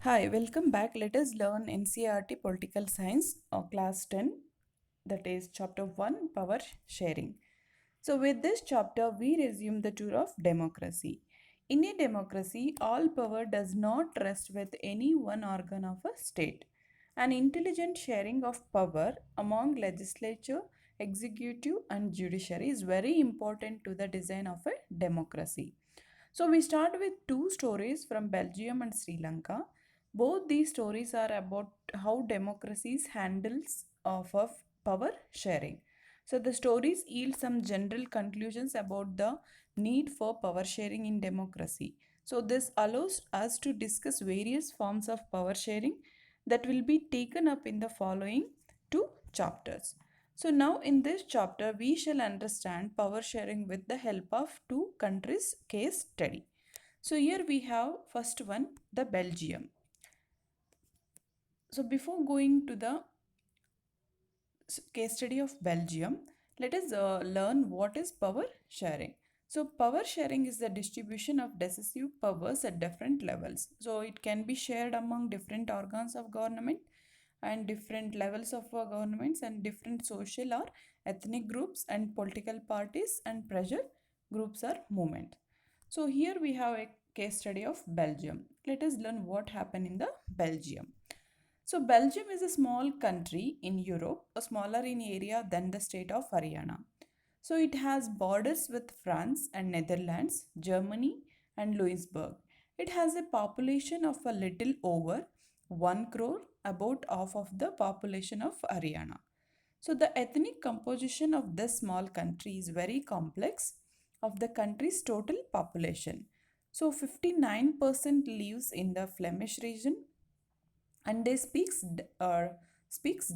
Hi, welcome back. Let us learn NCERT Political Science, Class 10, that is Chapter 1, Power Sharing. So, with this chapter, we resume the tour of democracy. In a democracy, all power does not rest with any one organ of a state. An intelligent sharing of power among legislature, executive, and judiciary is very important to the design of a democracy. So we start with two stories from Belgium and Sri Lanka. Both these stories are about how democracies handles of power sharing. So the stories yield some general conclusions about the need for power sharing in democracy. So this allows us to discuss various forms of power sharing that will be taken up in the following two chapters. So now in this chapter we shall understand power sharing with the help of two countries case study. So here we have first one, the Belgium. So before going to the case study of Belgium, let us learn what is power sharing. So power sharing is the distribution of decisive powers at different levels. So it can be shared among different organs of government and different levels of governments and different social or ethnic groups and political parties and pressure groups or movement. So here we have a case study of Belgium. Let us learn what happened in the Belgium. So Belgium is a small country in Europe, smaller in area than the state of Haryana. So it has borders with France and Netherlands, Germany and Luxembourg. It has a population of a little over 1 crore, about half of the population of Haryana. So the ethnic composition of this small country is very complex of the country's total population. So 59% lives in the Flemish region, and they speaks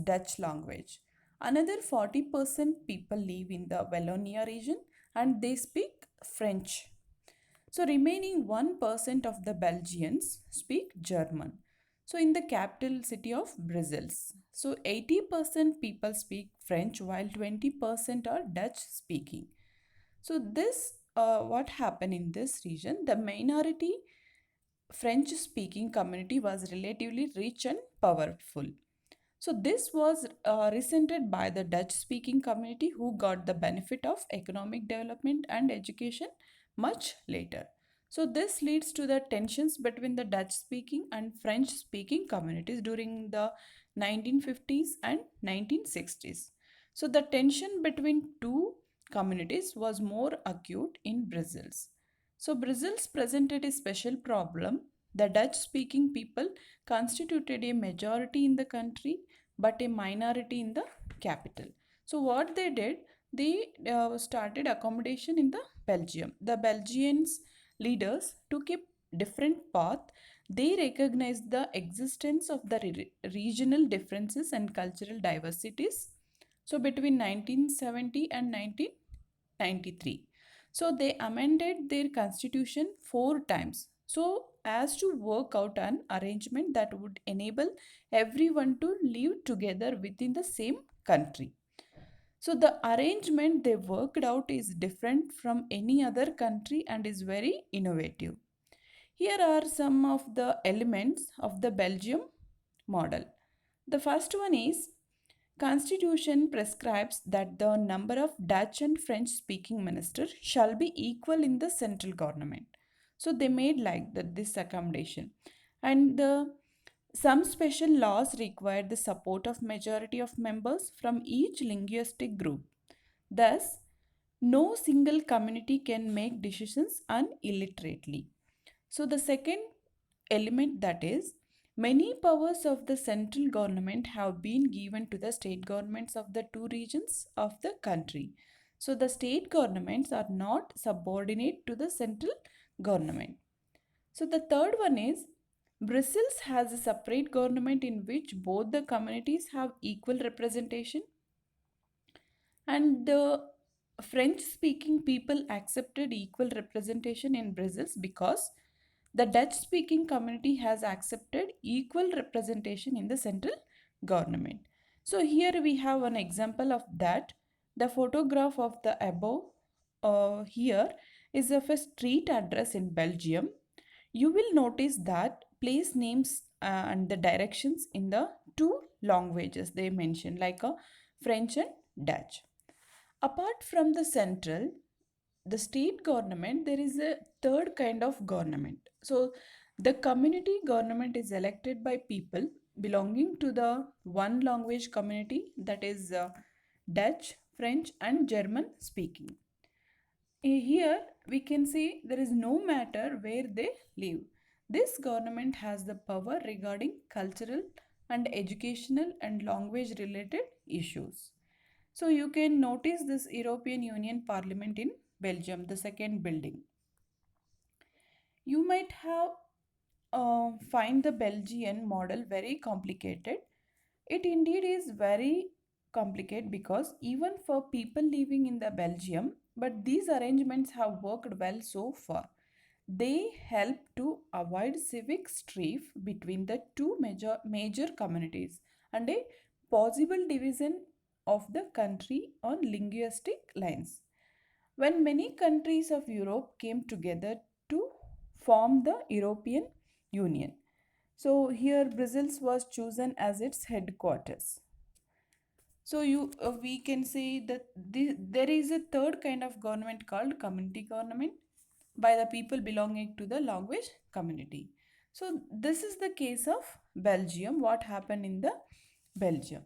Dutch language. Another 40% people live in the Wallonia region and they speak French. So remaining 1% of the Belgians speak German. So in the capital city of Brussels, so 80% people speak French while 20% are Dutch speaking. So this what happened in this region, the minority French speaking community was relatively rich and powerful. So this was resented by the Dutch speaking community who got the benefit of economic development and education much later. So this leads to the tensions between the Dutch speaking and French speaking communities during the 1950s and 1960s. So the tension between two communities was more acute in Brussels. So Brussels presented a special problem. The Dutch speaking people constituted a majority in the country but a minority in the capital. So what they did, they started accommodation in the Belgium. The Belgians leaders took a different path. They recognized the existence of the regional differences and cultural diversities. So between 1970 and 1993. So they amended their constitution 4 times. So as to work out an arrangement that would enable everyone to live together within the same country. So the arrangement they worked out is different from any other country and is very innovative. Here are some of the elements of the Belgium model. The first one is Constitution prescribes that the number of Dutch and French speaking ministers shall be equal in the central government. So they made like that this accommodation. And some special laws require the support of majority of members from each linguistic group. Thus, no single community can make decisions unilliterately. So the second element, that is, many powers of the central government have been given to the state governments of the two regions of the country. So the state governments are not subordinate to the central government. So the third one is Brussels has a separate government in which both the communities have equal representation, and the French speaking people accepted equal representation in Brussels because the Dutch speaking community has accepted equal representation in the central government. So here we have an example of that. The photograph of the above here is of a street address in Belgium. You will notice that place names and the directions in the two languages they mentioned, like French and Dutch. Apart from the central, the state government, there is a third kind of government. So the community government is elected by people belonging to the one language community, that is Dutch, French, and German speaking. Here we can see there is no matter where they live. This government has the power regarding cultural and educational and language related issues. So you can notice this European Union Parliament in Belgium, the second building. You might have find the Belgian model very complicated. It indeed is very complicated because even for people living in the Belgium, but these arrangements have worked well so far. They help to avoid civic strife between the two major communities and a possible division of the country on linguistic lines. When many countries of Europe came together to form the European Union. So here Brussels was chosen as its headquarters. So we can say that there is a third kind of government called community government by the people belonging to the language community. So this is the case of Belgium. What happened in the Belgium?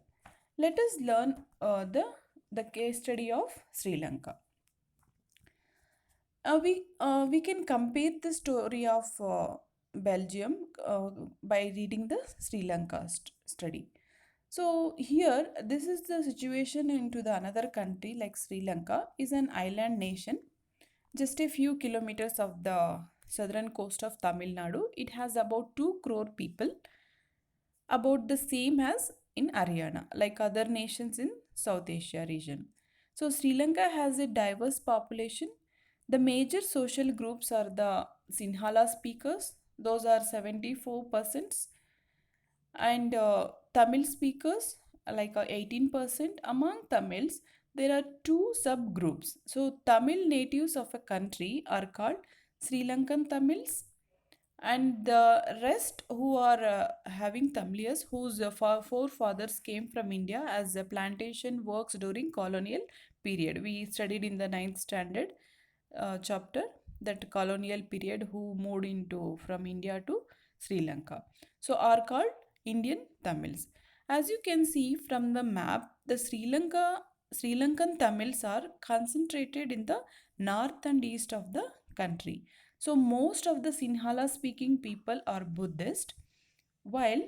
Let us learn the case study of Sri Lanka. We can compare the story of Belgium by reading the Sri Lanka study. So here, this is the situation into the another country like Sri Lanka is an island nation, just a few kilometers of the southern coast of Tamil Nadu. It has about 2 crore people, about the same as in Haryana, like other nations in South Asia region. So Sri Lanka has a diverse population. The major social groups are the Sinhala speakers, those are 74%, and Tamil speakers, like 18%. Among Tamils, there are two subgroups. So Tamil natives of a country are called Sri Lankan Tamils, and the rest who are having Tamilias whose forefathers came from India as plantation works during colonial period. We studied in the ninth standard chapter that colonial period who moved into from India to Sri Lanka. So are called Indian Tamils. As you can see from the map, the Sri Lankan Tamils are concentrated in the north and east of the country. So most of the Sinhala speaking people are Buddhist, while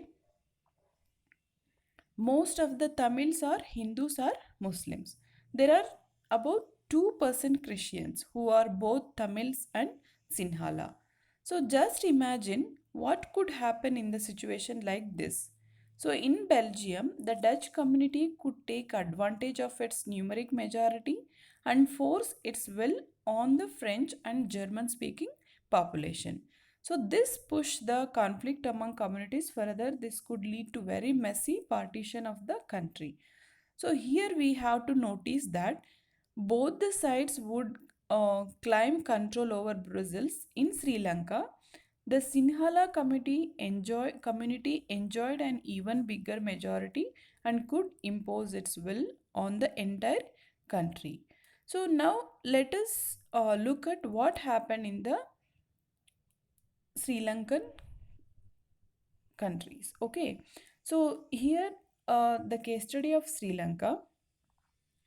most of the Tamils are Hindus or Muslims. There are about 2% Christians who are both Tamils and Sinhala. So just imagine what could happen in the situation like this. So in Belgium, the Dutch community could take advantage of its numeric majority and force its will on the French and German speaking population. So this pushed the conflict among communities further. This could lead to very messy partition of the country. So here we have to notice that both the sides would claim control over Brussels. In Sri Lanka, the Sinhala community enjoyed an even bigger majority and could impose its will on the entire country. So now let us look at what happened in the Sri Lankan countries. Okay, so here the case study of Sri Lanka,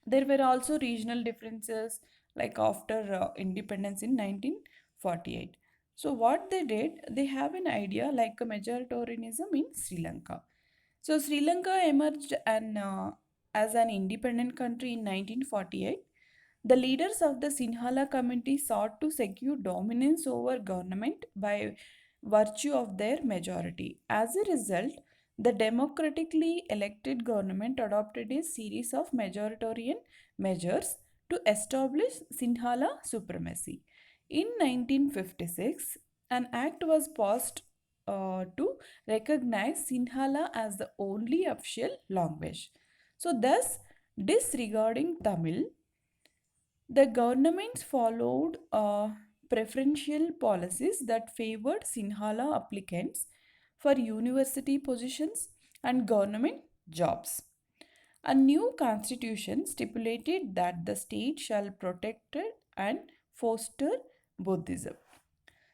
there were also regional differences like after independence in 1948. So what they did, they have an idea like a majoritarianism in Sri Lanka. So Sri Lanka emerged as an independent country in 1948. The leaders of the Sinhala community sought to secure dominance over government by virtue of their majority. As a result, the democratically elected government adopted a series of majoritarian measures to establish Sinhala supremacy. In 1956, an act was passed to recognize Sinhala as the only official language. So, thus, disregarding Tamil, the governments followed preferential policies that favored Sinhala applicants for university positions and government jobs. A new constitution stipulated that the state shall protect and foster Buddhism.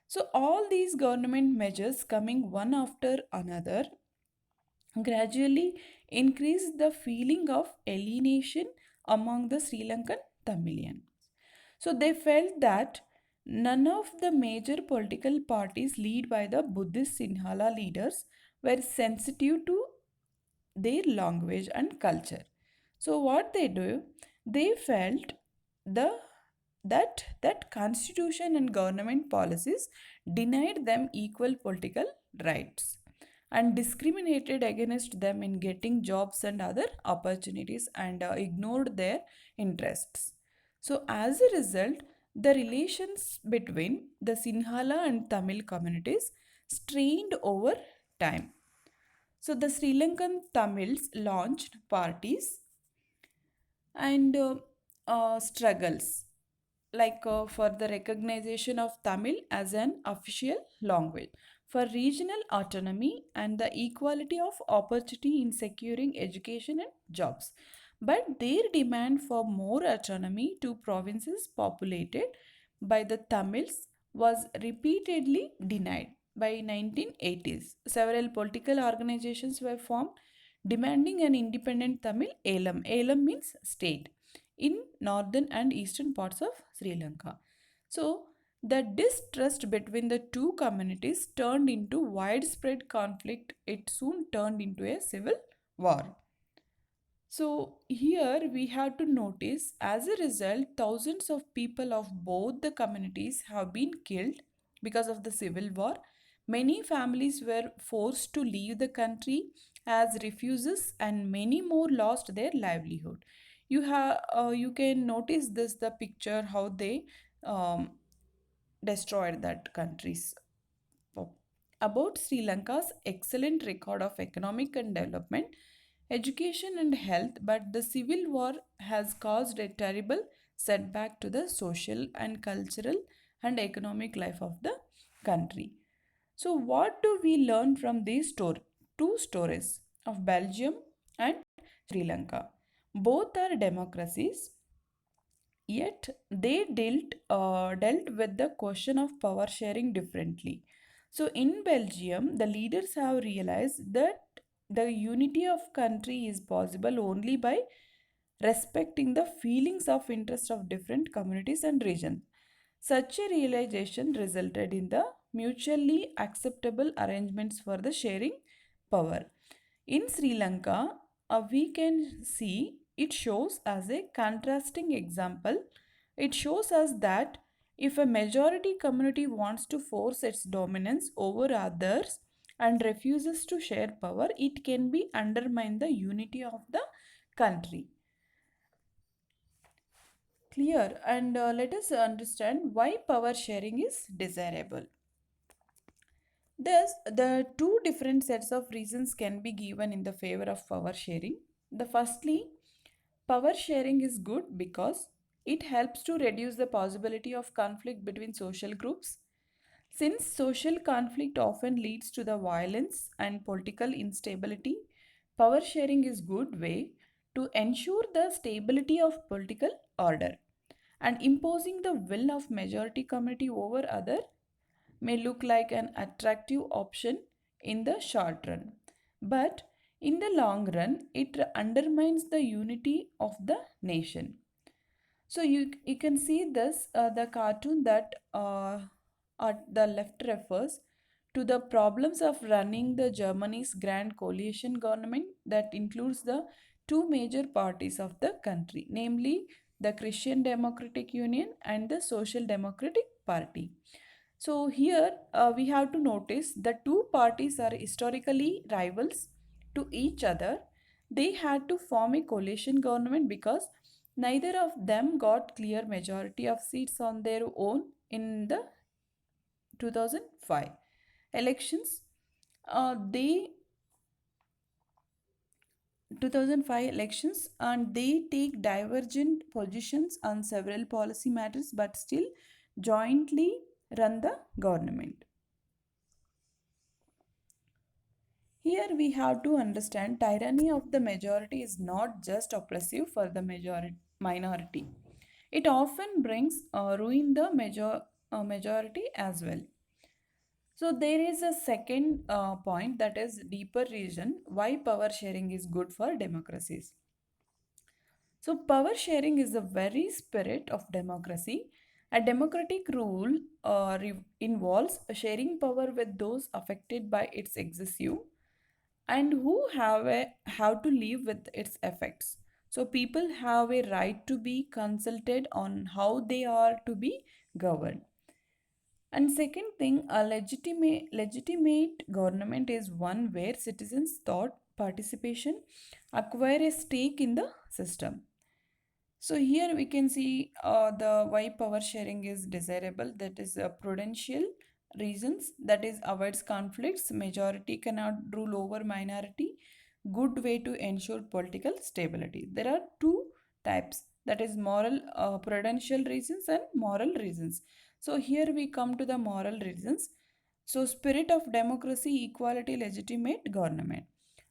So, all these government measures coming one after another gradually increased the feeling of alienation among the Sri Lankan Tamilians. So, they felt that none of the major political parties led by the Buddhist Sinhala leaders were sensitive to their language and culture. So what they do, they felt the that constitution and government policies denied them equal political rights and discriminated against them in getting jobs and other opportunities and ignored their interests. So as a result, the relations between the Sinhala and Tamil communities strained over time. So the Sri Lankan Tamils launched parties and struggles for the recognition of Tamil as an official language, for regional autonomy and the equality of opportunity in securing education and jobs. But their demand for more autonomy to provinces populated by the Tamils was repeatedly denied. By 1980s, several political organizations were formed demanding an independent Tamil Elam. Elam means state in northern and eastern parts of Sri Lanka. So, the distrust between the two communities turned into widespread conflict. It soon turned into a civil war. So, here we have to notice as a result, thousands of people of both the communities have been killed because of the civil war. Many families were forced to leave the country as refugees, and many more lost their livelihood. You can notice this the picture how they um, destroyed that countries. About Sri Lanka's excellent record of economic and development, education and health, but the civil war has caused a terrible setback to the social and cultural and economic life of the country. So, what do we learn from these two stories of Belgium and Sri Lanka? Both are democracies, yet they dealt with the question of power sharing differently. So in Belgium, the leaders have realized that the unity of country is possible only by respecting the feelings of interest of different communities and regions. Such a realization resulted in the mutually acceptable arrangements for the sharing power. In Sri Lanka, we can see it shows as a contrasting example. It shows us that if a majority community wants to force its dominance over others and refuses to share power, it can be undermine the unity of the country. Clear, and let us understand why power sharing is desirable. Thus, the two different sets of reasons can be given in the favor of power sharing. The firstly, power sharing is good because it helps to reduce the possibility of conflict between social groups. Since social conflict often leads to the violence and political instability, power sharing is good way to ensure the stability of political order, and imposing the will of majority community over other may look like an attractive option in the short run, but in the long run it undermines the unity of the nation. So you can see this the cartoon that at the left refers to the problems of running the Germany's grand coalition government that includes the two major parties of the country, namely the Christian Democratic Union and the Social Democratic Party. So here we have to notice the two parties are historically rivals to each other. They had to form a coalition government because neither of them got clear majority of seats on their own in the 2005 elections. They 2005 elections, and they take divergent positions on several policy matters but still jointly run the government. Here we have to understand tyranny of the majority is not just oppressive for the minority. It often brings ruin the majority as well. So there is a second point, that is deeper reason why power sharing is good for democracies. So power sharing is the very spirit of democracy. A democratic rule involves sharing power with those affected by its excessive and who have to live with its effects. So people have a right to be consulted on how they are to be governed. And second thing, a legitimate government is one where citizens thought participation acquire a stake in the system. So here we can see the why power sharing is desirable. That is prudential reasons. That is avoids conflicts. Majority cannot rule over minority. Good way to ensure political stability. There are two types. That is moral, prudential reasons and moral reasons. So here we come to the moral reasons. So spirit of democracy, equality, legitimate government.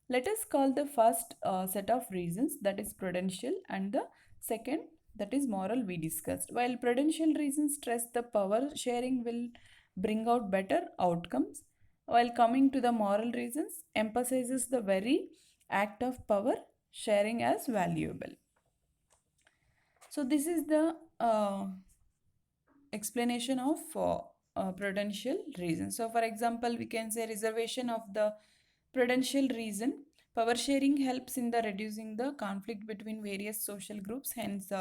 Let us call the first set of reasons, that is prudential, and the second, that is moral, we discussed. While prudential reasons stress the power sharing will bring out better outcomes, while coming to the moral reasons emphasizes the very act of power sharing as valuable. So this is the explanation of prudential reason. So for example, we can say reservation of the prudential reason. Power sharing helps in the reducing the conflict between various social groups. Hence,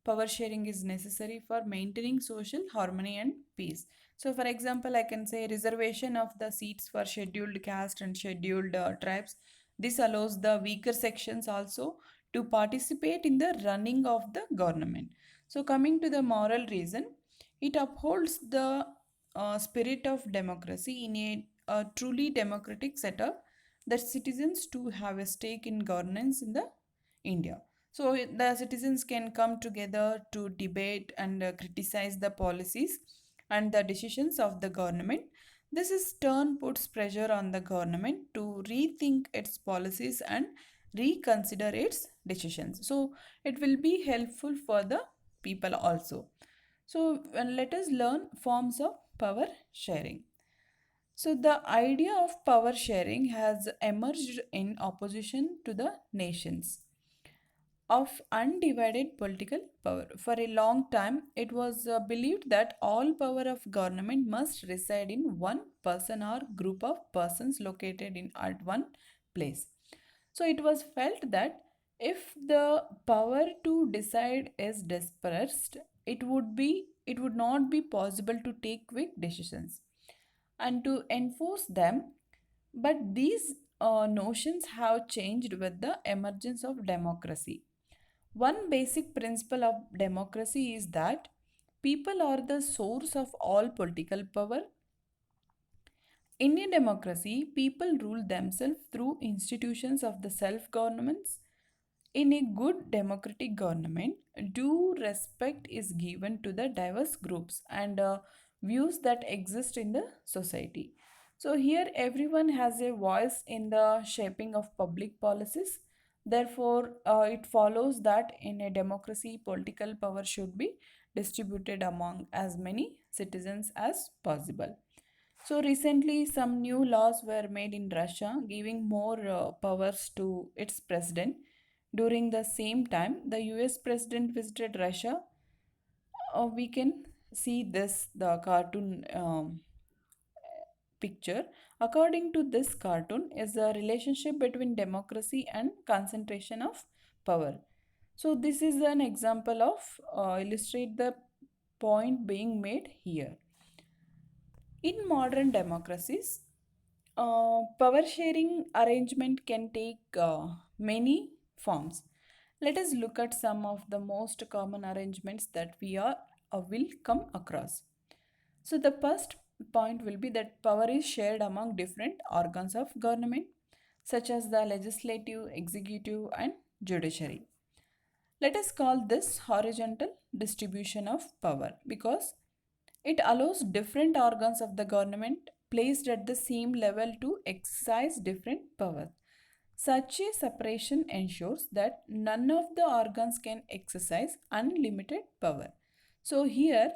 power sharing is necessary for maintaining social harmony and peace. So, for example, I can say reservation of the seats for scheduled caste and scheduled tribes. This allows the weaker sections also to participate in the running of the government. So, coming to the moral reason, it upholds the spirit of democracy in a truly democratic setup that citizens to have a stake in governance in the India. So the citizens can come together to debate and criticize the policies and the decisions of the government. This is turn puts pressure on the government to rethink its policies and reconsider its decisions. So it will be helpful for the people also. So let us learn forms of power sharing. So, the idea of power sharing has emerged in opposition to the nations of undivided political power. For a long time, it was believed that all power of government must reside in one person or group of persons located in at one place. So, it was felt that if the power to decide is dispersed, it would not be possible to take quick decisions and to enforce them. But these notions have changed with the emergence of democracy. One basic principle of democracy is that people are the source of all political power. In a democracy, people rule themselves through institutions of the self governments. In a good democratic government, due respect is given to the diverse groups and views that exist in the society. So, here everyone has a voice in the shaping of public policies. Therefore, it follows that in a democracy, political power should be distributed among as many citizens as possible. So recently, some new laws were made in Russia, giving more powers to its president. During the same time, the US president visited Russia. We can see this, the cartoon picture. According to this cartoon, is the relationship between democracy and concentration of power. So this is an example of illustrate the point being made here. In modern democracies, power sharing arrangement can take many forms. Let us look at some of the most common arrangements that we are will come across. So the first point will be that power is shared among different organs of government, such as the legislative, executive, and judiciary. Let us call this horizontal distribution of power because it allows different organs of the government placed at the same level to exercise different powers. Such a separation ensures that none of the organs can exercise unlimited power. So, here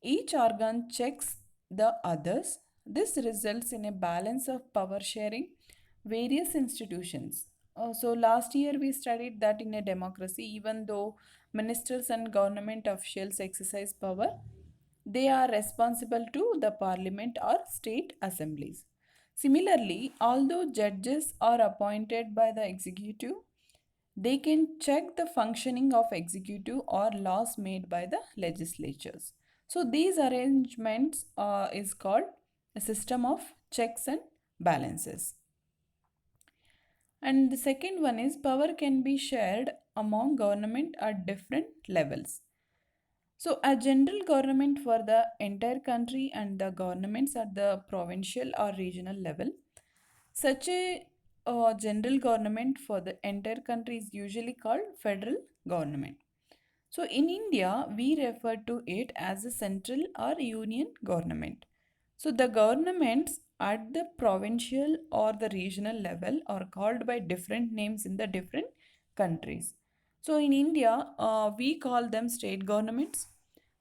each organ checks the others. This results in a balance of power sharing various institutions. So, last year we studied that in a democracy, even though ministers and government officials exercise power, they are responsible to the parliament or state assemblies. Similarly, although judges are appointed by the executive, they can check the functioning of executive or laws made by the legislatures. So these arrangements is called a system of checks and balances. And the second one is power can be shared among government at different levels. So, a general government for the entire country and the governments at the provincial or regional level. Such a general government for the entire country is usually called federal government. So, in India, we refer to it as a central or union government. So, the governments at the provincial or the regional level are called by different names in the different countries. So, in India, we call them state governments.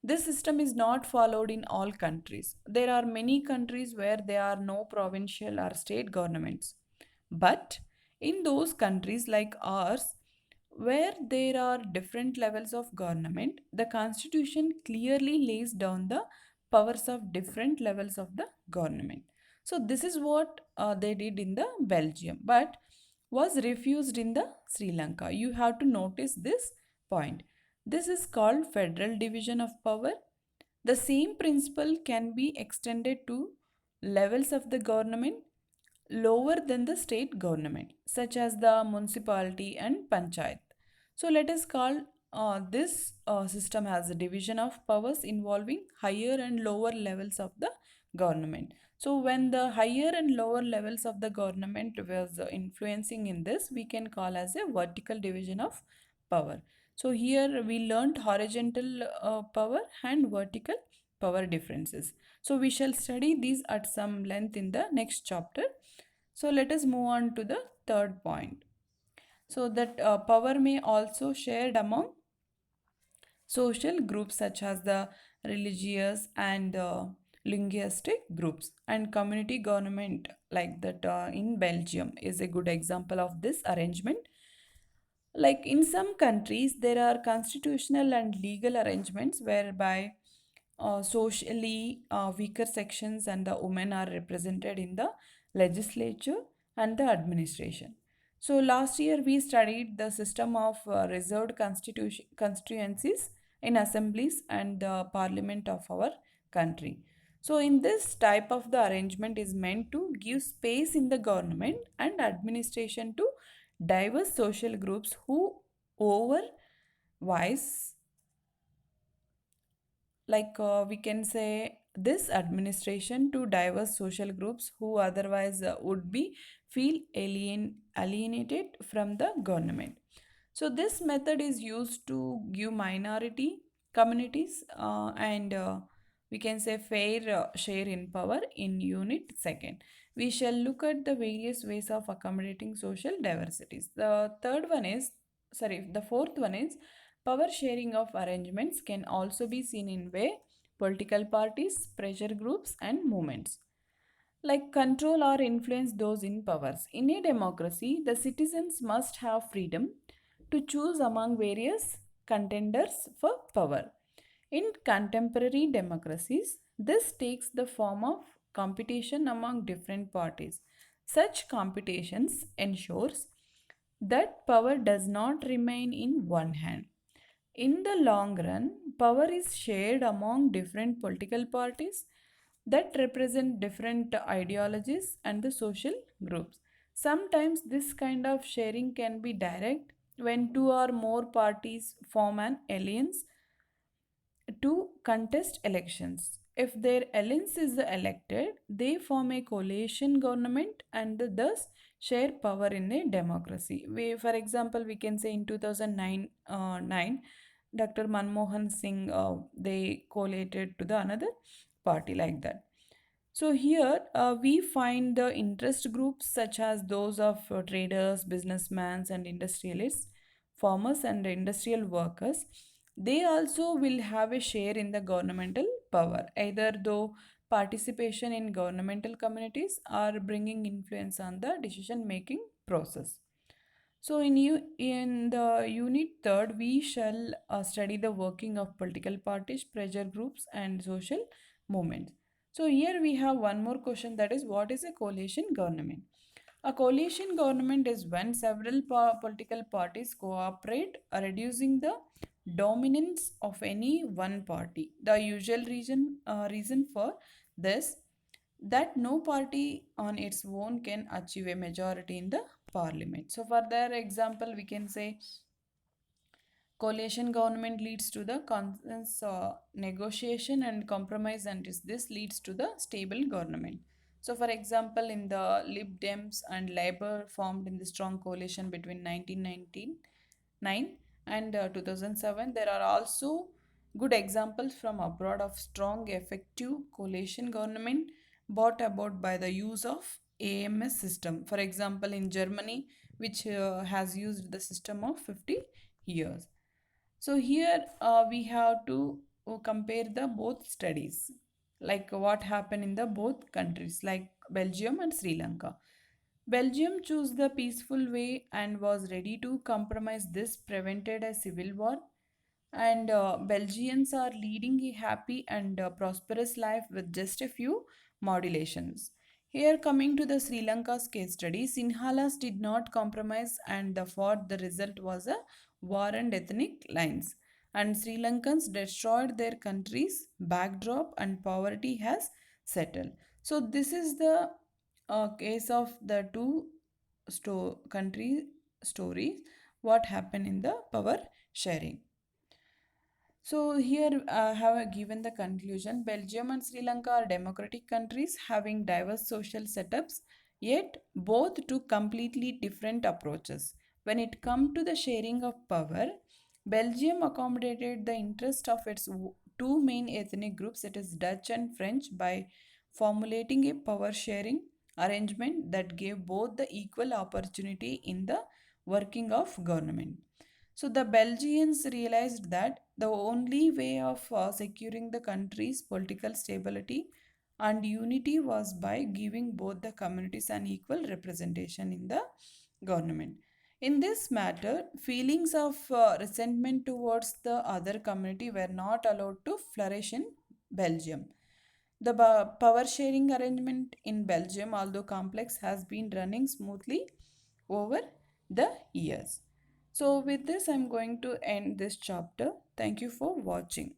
This system is not followed in all countries. There are many countries where there are no provincial or state governments. But in those countries like ours, where there are different levels of government, the constitution clearly lays down the powers of different levels of the government. So, this is what they did in the Belgium, but was refused in the Sri Lanka. You have to notice this point. This is called federal division of power. The same principle can be extended to levels of the government lower than the state government, such as the municipality and panchayat. So let us call this system as a division of powers involving higher and lower levels of the government. So when the higher and lower levels of the government was influencing in this, we can call as a vertical division of power. So here we learnt horizontal power and vertical power differences. So we shall study these at some length in the next chapter. So let us move on to the third point. So that power may also shared among social groups such as the religious and linguistic groups and community government like that in Belgium is a good example of this arrangement. Like in some countries, there are constitutional and legal arrangements whereby socially weaker sections and the women are represented in the legislature and the administration. So last year we studied the system of reserved constitution constituencies in assemblies and the parliament of our country. So in this type of the arrangement is meant to give space in the government and administration to diverse social groups who otherwise, we can say, this administration to diverse social groups who otherwise would be feel alienated from the government. So this method is used to give minority communities and we can say fair share in power in unit second. We shall look at the various ways of accommodating social diversities. The fourth one is power sharing of arrangements can also be seen in way political parties, pressure groups and movements like control or influence those in powers. In a democracy, the citizens must have freedom to choose among various contenders for power. In contemporary democracies, this takes the form of competition among different parties. Such competitions ensures that power does not remain in one hand. In the long run, power is shared among different political parties that represent different ideologies and the social groups. Sometimes this kind of sharing can be direct when two or more parties form an alliance to contest elections. If their alliance is elected, they form a coalition government and thus share power in a democracy. For example, we can say in 2009, Dr. Manmohan Singh, they collated to the another party like that. So here we find the interest groups such as those of traders, businessmen and industrialists, farmers and industrial workers. They also will have a share in the governmental power, either though participation in governmental communities or bringing influence on the decision making process. So in the unit third, we shall study the working of political parties, pressure groups, and social movements. So here we have one more question, that is, what is a coalition government? A coalition government is when several political parties cooperate, reducing the dominance of any one party. The usual reason for this, that no party on its own can achieve a majority in the parliament. So for their example, we can say coalition government leads to the consensus, negotiation and compromise, and this leads to the stable government. So for example, in the Lib Dems and Labour formed in the strong coalition between 1999 and 2007. There are also good examples from abroad of strong effective coalition government brought about by the use of AMS system. For example, in Germany, which has used the system of 50 years. So here we have to compare the both studies, like what happened in the both countries, like Belgium and Sri Lanka. Belgium chose the peaceful way and was ready to compromise. This prevented a civil war, and Belgians are leading a happy and prosperous life with just a few modulations. Here, coming to the Sri Lanka's case study, Sinhalas did not compromise, and the result was a war and ethnic lines. And Sri Lankans destroyed their country's backdrop, and poverty has settled. So, this is the case of the two country stories. What happened in the power sharing? So here I have given the conclusion. Belgium and Sri Lanka are democratic countries having diverse social setups, yet both took completely different approaches. When it comes to the sharing of power, Belgium accommodated the interest of its two main ethnic groups, that is Dutch and French, by formulating a power sharing arrangement that gave both the equal opportunity in the working of government. So the Belgians realized that the only way of securing the country's political stability and unity was by giving both the communities an equal representation in the government. In this matter, feelings of resentment towards the other community were not allowed to flourish in Belgium. The power sharing arrangement in Belgium, although complex, has been running smoothly over the years. So, with this, I'm going to end this chapter. Thank you for watching.